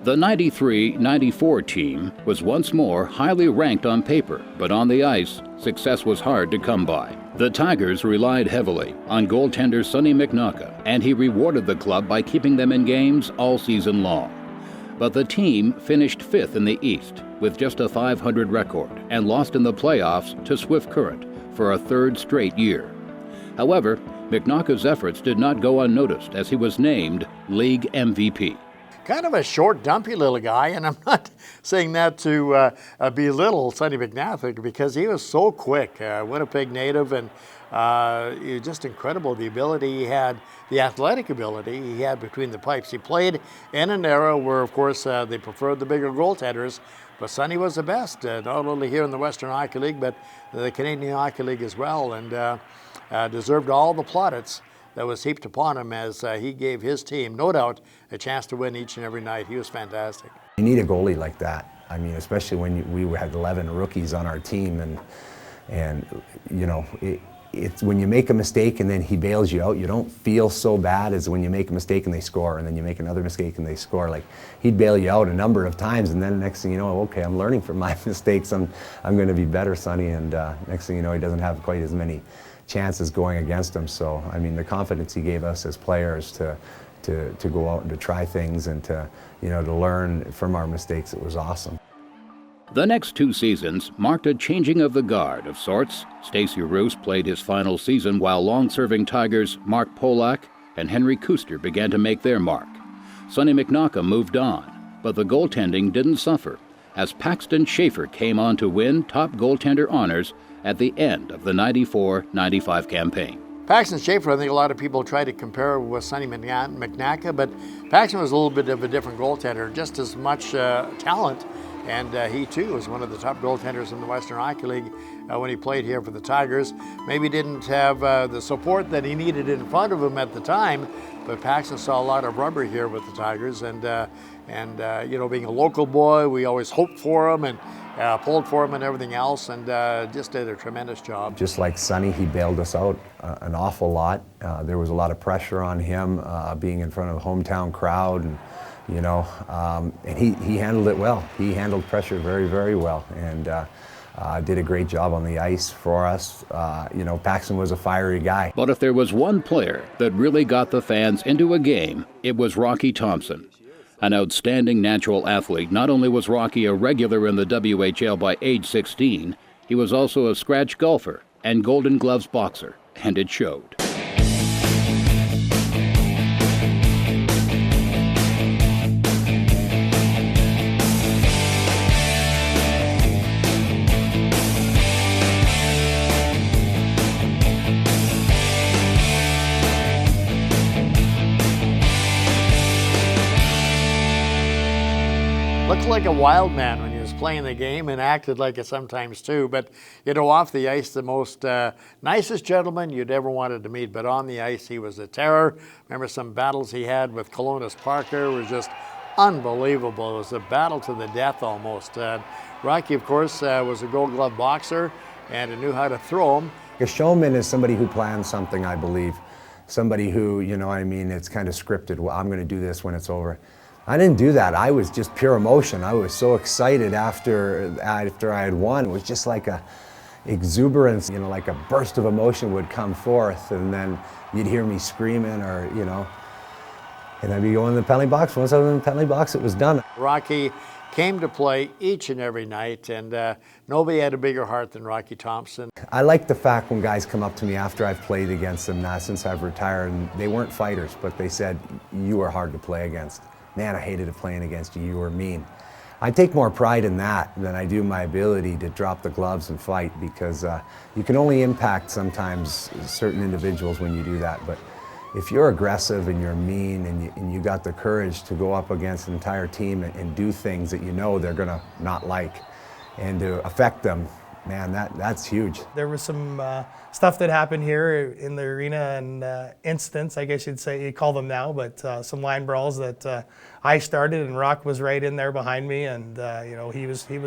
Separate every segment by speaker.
Speaker 1: The 93-94 team was once more highly ranked on paper, but on the ice, success was hard to come by. The Tigers relied heavily on goaltender Sonny McNaughton, and he rewarded the club by keeping them in games all season long. But the team finished 5th in the East with just a .500 record and lost in the playoffs to Swift Current for a 3rd straight year. However, McNaughton's efforts did not go unnoticed as he was named League MVP.
Speaker 2: Kind of a short, dumpy little guy, and I'm not saying that to belittle Sonny McNaughton because he was so quick, Winnipeg native, and he was just incredible. The ability he had, the athletic ability he had between the pipes. He played in an era where, of course, they preferred the bigger goaltenders, but Sonny was the best, not only here in the Western Hockey League, but the Canadian Hockey League as well, and deserved all the plaudits that was heaped upon him as he gave his team, no doubt, a chance to win each and every night. He was fantastic.
Speaker 3: You need a goalie like that. I mean, especially when we had 11 rookies on our team, and you know, it's when you make a mistake and then he bails you out, you don't feel so bad as when you make a mistake and they score, and then you make another mistake and they score. Like, he'd bail you out a number of times, and then next thing you know, okay, I'm learning from my mistakes. I'm going to be better, Sonny. And next thing you know, he doesn't have quite as many chances going against him. So, I mean, the confidence he gave us as players to go out and to try things and to learn from our mistakes, it was awesome.
Speaker 1: The next 2 seasons marked a changing of the guard of sorts. Stacey Roos played his final season while long-serving Tigers Mark Polak and Henry Kuster began to make their mark. Sonny McNaughton moved on, but the goaltending didn't suffer as Paxton Schaefer came on to win top goaltender honors at the end of the 94-95 campaign.
Speaker 2: Paxton Schaefer, I think a lot of people try to compare with Sonny McNaughton, but Paxton was a little bit of a different goaltender, just as much talent, and he too was one of the top goaltenders in the Western Hockey League when he played here for the Tigers. Maybe didn't have the support that he needed in front of him at the time, but Paxton saw a lot of rubber here with the Tigers, and being a local boy, we always hoped for him and pulled for him and everything else, and just did a tremendous job.
Speaker 3: Just like Sonny, he bailed us out an awful lot. There was a lot of pressure on him being in front of a hometown crowd, and and he handled it well. He handled pressure very, very well, and did a great job on the ice for us. Paxton was a fiery guy.
Speaker 1: But if there was one player that really got the fans into a game, it was Rocky Thompson. An outstanding natural athlete, not only was Rocky a regular in the WHL by age 16, he was also a scratch golfer and Golden Gloves boxer, and it showed.
Speaker 2: Looked like a wild man when he was playing the game and acted like it sometimes too. But, off the ice, the most nicest gentleman you'd ever wanted to meet. But on the ice, he was a terror. Remember some battles he had with Colonis Parker was just unbelievable. It was a battle to the death almost. Rocky, of course, was a Gold Glove boxer and knew how to throw him.
Speaker 3: A showman is somebody who plans something, I believe. Somebody who, it's kind of scripted. Well, I'm going to do this when it's over. I didn't do that. I was just pure emotion. I was so excited after I had won. It was just like a exuberance, like a burst of emotion would come forth, and then you'd hear me screaming, or and I'd be going in the penalty box. Once I was in the penalty box, it was done.
Speaker 2: Rocky came to play each and every night, and nobody had a bigger heart than Rocky Thompson.
Speaker 3: I like the fact when guys come up to me after I've played against them now, since I've retired, and they weren't fighters, but they said, "You were hard to play against. Man, I hated playing against you. You were mean." I take more pride in that than I do my ability to drop the gloves and fight, because you can only impact sometimes certain individuals when you do that. But if you're aggressive and you're mean and you got the courage to go up against an entire team and do things that they're gonna not like and to affect them, man, that's huge.
Speaker 4: There was some stuff that happened here in the arena, and incidents, I guess you'd call them now, but some line brawls that I started, and Rock was right in there behind me, and he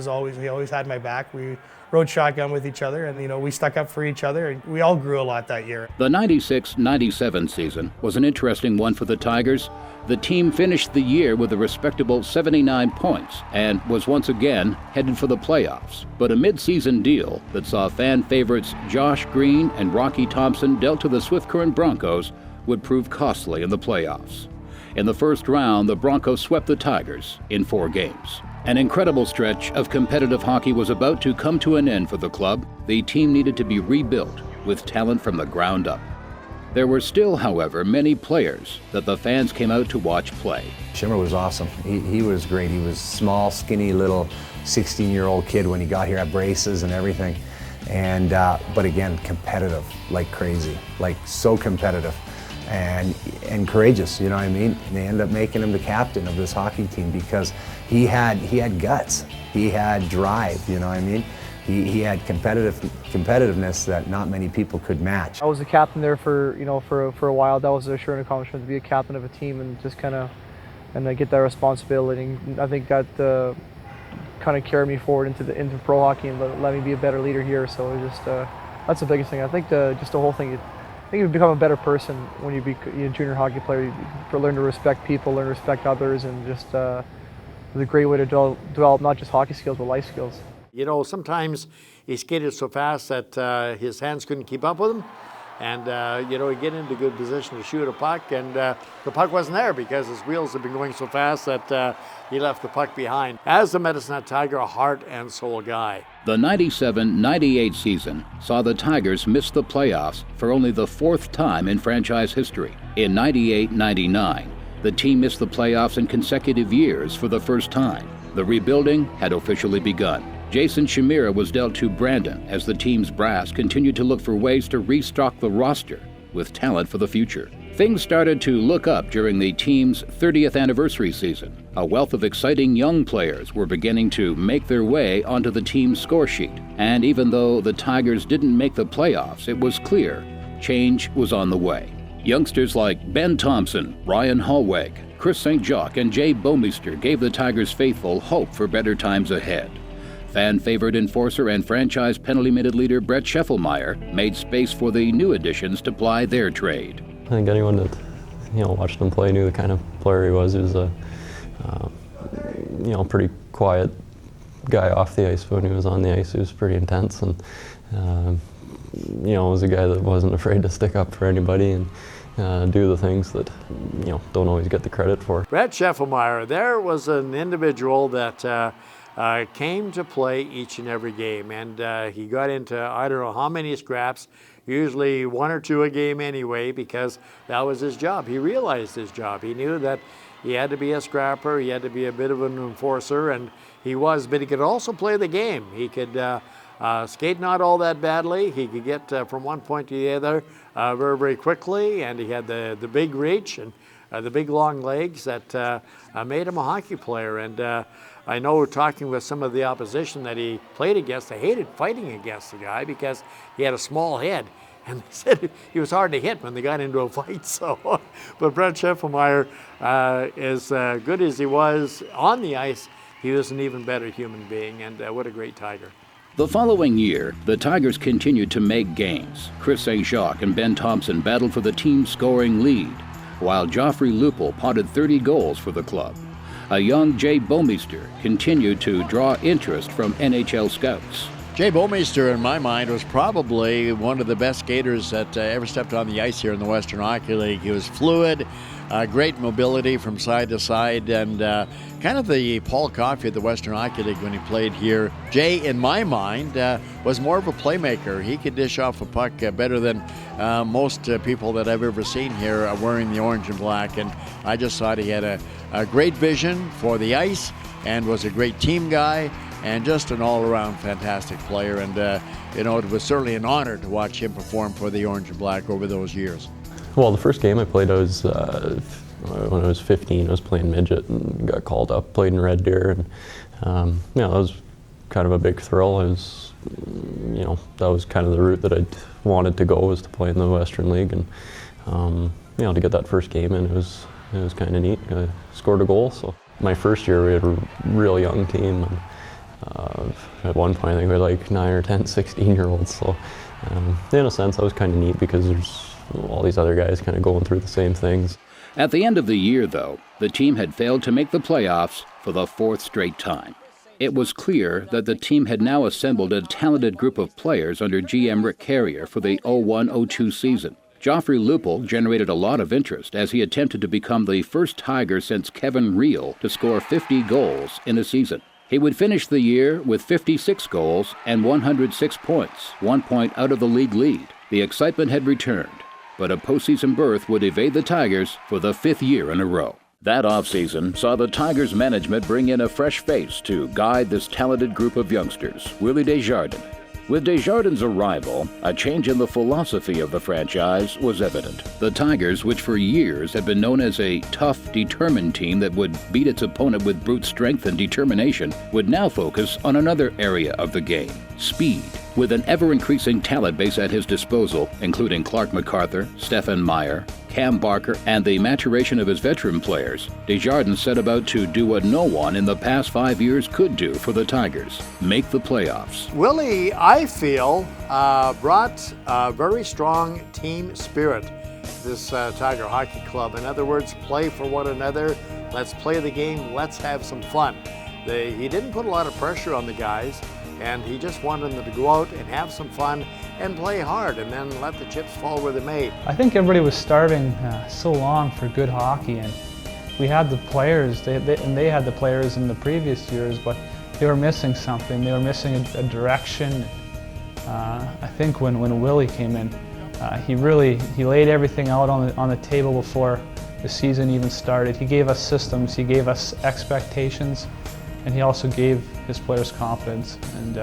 Speaker 4: always had my back. We rode shotgun with each other, and we stuck up for each other, and we all grew a lot that year.
Speaker 1: The 96-97 season was an interesting one for the Tigers. The team finished the year with a respectable 79 points and was once again headed for the playoffs. But a mid-season deal that saw fan favorites Josh Green and Rocky Thompson dealt to the Swift Current Broncos would prove costly in the playoffs. In the first round, the Broncos swept the Tigers in 4 games. An incredible stretch of competitive hockey was about to come to an end for the club. The team needed to be rebuilt with talent from the ground up. There were still, however, many players that the fans came out to watch play.
Speaker 3: Shimmer was awesome. He was great. He was small, skinny, little 16-year-old kid when he got here, at braces and everything. And but again, competitive like crazy, like so competitive. And courageous, you know what I mean? And they ended up making him the captain of this hockey team because he had guts, he had drive, you know what I mean? He had competitiveness that not many people could match.
Speaker 5: I was the captain there for a while. That was a sure accomplishment to be a captain of a team and just kind of get that responsibility. And I think that kind of carried me forward into pro hockey and let me be a better leader here. So it was just that's the biggest thing. I think just the whole thing. I think you become a better person when you be a junior hockey player. You learn to respect people, learn to respect others, and just it's a great way to develop not just hockey skills, but life skills.
Speaker 2: Sometimes he skated so fast that his hands couldn't keep up with him. And, he'd get into good position to shoot a puck, and the puck wasn't there because his wheels had been going so fast that he left the puck behind. As a Medicine Hat Tiger, a heart and soul guy.
Speaker 1: The 97-98 season saw the Tigers miss the playoffs for only the 4th time in franchise history. In 98-99, the team missed the playoffs in consecutive years for the first time. The rebuilding had officially begun. Jason Chimera was dealt to Brandon as the team's brass continued to look for ways to restock the roster with talent for the future. Things started to look up during the team's 30th anniversary season. A wealth of exciting young players were beginning to make their way onto the team's score sheet. And even though the Tigers didn't make the playoffs, it was clear change was on the way. Youngsters like Ben Thompson, Ryan Hallweg, Chris St. Jacques, and Jay Bomeister gave the Tigers faithful hope for better times ahead. Fan-favorite enforcer and franchise penalty-minute leader Brett Scheffelmeyer made space for the new additions to ply their trade.
Speaker 6: I think anyone that watched him play knew the kind of player he was. He was a pretty quiet guy off the ice, but when he was on the ice, he was pretty intense, and was a guy that wasn't afraid to stick up for anybody and do the things that don't always get the credit for.
Speaker 2: Brett Scheffelmeyer, there was an individual that came to play each and every game, and he got into I don't know how many scraps, usually 1 or 2 a game anyway, because that was his job. He realized his job. He knew that he had to be a scrapper, he had to be a bit of an enforcer, and he was, but he could also play the game. He could skate not all that badly. He could get from one point to the other very, very quickly, and he had the big reach and the big long legs that made him a hockey player. And I know talking with some of the opposition that he played against, they hated fighting against the guy because he had a small head. And they said he was hard to hit when they got into a fight. So, but Brett Scheffelmeyer, as good as he was on the ice, he was an even better human being, and what a great Tiger.
Speaker 1: The following year, the Tigers continued to make gains. Chris St. Jacques and Ben Thompson battled for the team's scoring lead, while Joffrey Lupul potted 30 goals for the club. A young Jay Bomeister continued to draw interest from NHL scouts.
Speaker 2: Jay Bomeister, in my mind, was probably one of the best skaters that ever stepped on the ice here in the Western Hockey League. He was fluid, great mobility from side to side, and kind of the Paul Coffey of the Western Hockey League when he played here. Jay, in my mind, was more of a playmaker. He could dish off a puck better than most people that I've ever seen here wearing the orange and black, and I just thought he had a great vision for the ice and was a great team guy and just an all-around fantastic player. And it was certainly an honor to watch him perform for the orange and black over those years.
Speaker 6: Well, the first game I played, I was when I was 15. I was playing midget and got called up. Played in Red Deer, and that was kind of a big thrill. That was kind of the route that I wanted to go, was to play in the Western League, and to get that first game in, it it was kind of neat. I scored a goal. So my first year we had a real young team. And, at one point I think we had like 9 or 10 16-year-olds. So in a sense that was kind of neat because there's all these other guys kind of going through the same things.
Speaker 1: At the end of the year, though, the team had failed to make the playoffs for the 4th straight time. It was clear that the team had now assembled a talented group of players under GM Rick Carrier for the 01-02 season. Joffrey Lupul generated a lot of interest as he attempted to become the first Tiger since Kevin Reel to score 50 goals in a season. He would finish the year with 56 goals and 106 points, 1 point out of the league lead. The excitement had returned, but a postseason berth would evade the Tigers for the 5th year in a row. That offseason saw the Tigers management bring in a fresh face to guide this talented group of youngsters, Willie Desjardins. With Desjardins' arrival, a change in the philosophy of the franchise was evident. The Tigers, which for years had been known as a tough, determined team that would beat its opponent with brute strength and determination, would now focus on another area of the game, speed. With an ever-increasing talent base at his disposal, including Clark MacArthur, Stefan Meyer, Cam Barker, and the maturation of his veteran players, Desjardins set about to do what no one in the past 5 years could do for the Tigers: make the playoffs.
Speaker 2: Willie, I feel, brought a very strong team spirit to this Tiger Hockey Club. In other words, play for one another. Let's play the game. Let's have some fun. He didn't put a lot of pressure on the guys, and he just wanted them to go out and have some fun and play hard and then let the chips fall where they may.
Speaker 7: I think everybody was starving so long for good hockey, and we had the players, and they had the players in the previous years, but they were missing something. They were missing a direction. I think when Willie came in, he laid everything out on the table before the season even started. He gave us systems, he gave us expectations, and he also gave his players confidence. And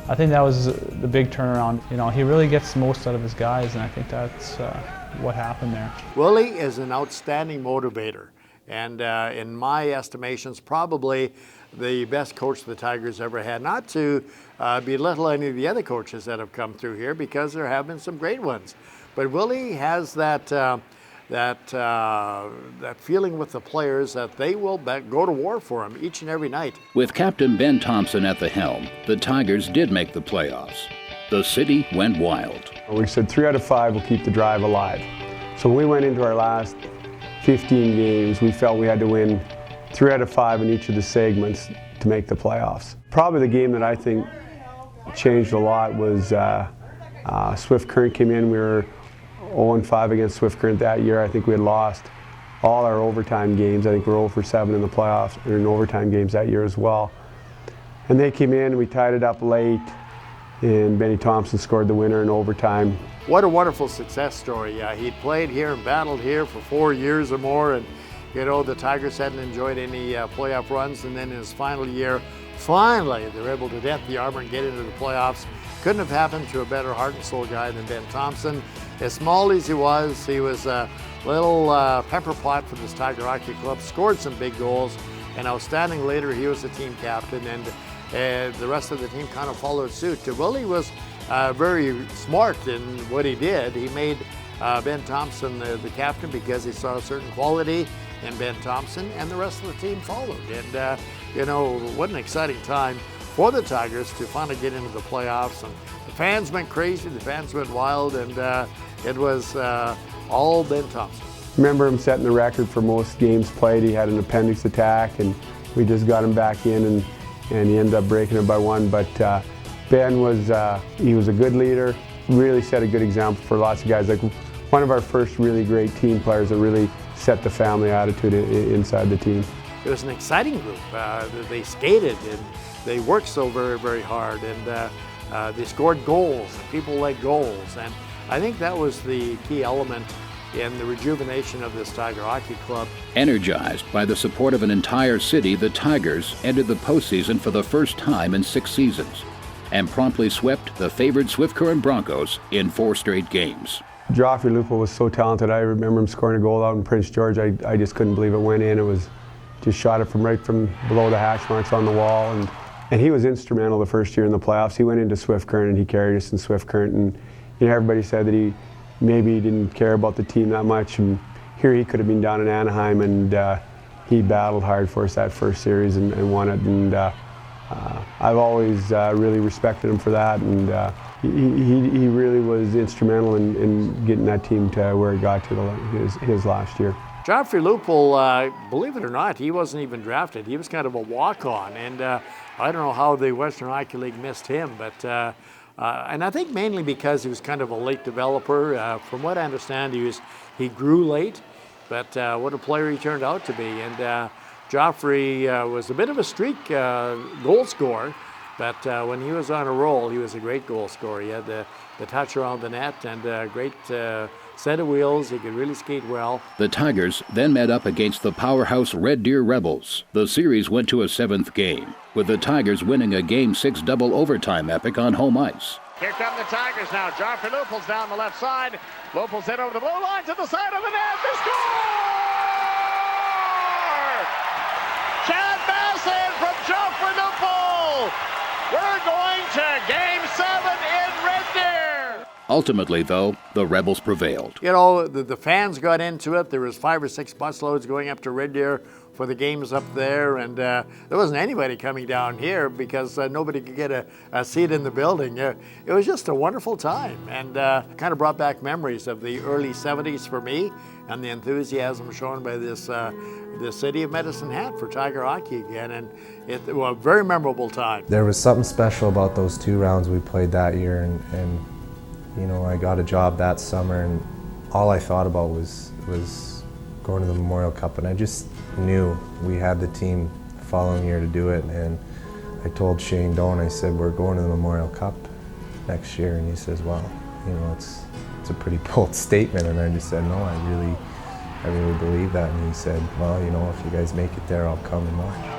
Speaker 7: I think that was the big turnaround. You know, he really gets the most out of his guys, and I think that's what happened there.
Speaker 2: Willie is an outstanding motivator, and in my estimations, probably the best coach the Tigers ever had. Not to belittle any of the other coaches that have come through here, because there have been some great ones. But Willie has that feeling with the players that they will go to war for him each and every night.
Speaker 1: With Captain Ben Thompson at the helm, the Tigers did make the playoffs. The city went wild.
Speaker 8: We said 3 out of 5 will keep the drive alive. So when we went into our last 15 games, we felt we had to win 3 out of 5 in each of the segments to make the playoffs. Probably the game that I think changed a lot was Swift Current came in. We were 0-5 against Swift Current that year. I think we had lost all our overtime games. I think we were 0-7 in the playoffs or in overtime games that year as well. And they came in, we tied it up late, and Benny Thompson scored the winner in overtime.
Speaker 2: What a wonderful success story. He'd played here and battled here for 4 years or more, and you know, the Tigers hadn't enjoyed any playoff runs, and then in his final year, finally they were able to dent the armor and get into the playoffs. Couldn't have happened to a better heart and soul guy than Ben Thompson. As small as he was a little pepper pot for this Tiger Hockey Club, scored some big goals, and outstanding later he was the team captain, and the rest of the team kind of followed suit. Willie was very smart in what he did. He made Ben Thompson the captain because he saw a certain quality in Ben Thompson, and the rest of the team followed. And you know, what an exciting time for the Tigers to finally get into the playoffs. And the fans went crazy, the fans went wild, and it was all Ben Thompson.
Speaker 8: Remember him setting the record for most games played. He had an appendix attack, and we just got him back in, and he ended up breaking it by 1. But Ben was he was a good leader, really set a good example for lots of guys. Like one of our first really great team players that really set the family attitude inside the team.
Speaker 2: It was an exciting group. They skated and they worked so very, very hard, and they scored goals, and people like goals. And I think that was the key element in the rejuvenation of this Tiger Hockey Club.
Speaker 1: Energized by the support of an entire city, the Tigers entered the postseason for the first time in 6 seasons and promptly swept the favored Swift Current Broncos in 4 straight games.
Speaker 8: Joffrey Lupul was so talented. I remember him scoring a goal out in Prince George. I just couldn't believe it went in. It was just shot it from right from below the hash marks on the wall. And he was instrumental the first year in the playoffs. He went into Swift Current and he carried us in Swift Current. And you know, everybody said that he maybe didn't care about the team that much. And here he could have been down in Anaheim, and he battled hard for us that first series and won it. And I've always really respected him for that, and he really was instrumental in getting that team to where it got to his last year.
Speaker 2: Joffrey Lupul, believe it or not, he wasn't even drafted. He was kind of a walk-on, and I don't know how the Western Hockey League missed him, but and I think mainly because he was kind of a late developer. From what I understand, he grew late, but what a player he turned out to be. And Joffrey was a bit of a streak goal scorer, but when he was on a roll, he was a great goal scorer. He had the touch around the net and a great set of wheels. He could really skate well.
Speaker 1: The Tigers then met up against the powerhouse Red Deer Rebels. The series went to a 7th game, with the Tigers winning a Game 6 double overtime epic on home ice.
Speaker 9: Here come the Tigers now. Joffrey Lupul's down the left side. Lupul's hit over the blue line to the side of the net. They score! Chad Bassett from Joffrey Lupul. We're going to Game 7 in Red Deer.
Speaker 1: Ultimately, though, the Rebels prevailed.
Speaker 2: You know, the fans got into it. There was 5 or 6 busloads going up to Red Deer for the games up there, and there wasn't anybody coming down here because nobody could get a seat in the building. It was just a wonderful time, and kind of brought back memories of the early 70s for me, and the enthusiasm shown by the city of Medicine Hat for Tiger hockey again, and it was a very memorable time.
Speaker 3: There was something special about those 2 rounds we played that year, and you know, I got a job that summer, and all I thought about was going to the Memorial Cup, and I just knew we had the team the following year to do it. And I told Shane Doan, I said, we're going to the Memorial Cup next year, and he says, well, you know, it's a pretty bold statement, and I just said, no, I really believe that. And he said, well, you know, if you guys make it there, I'll come and watch.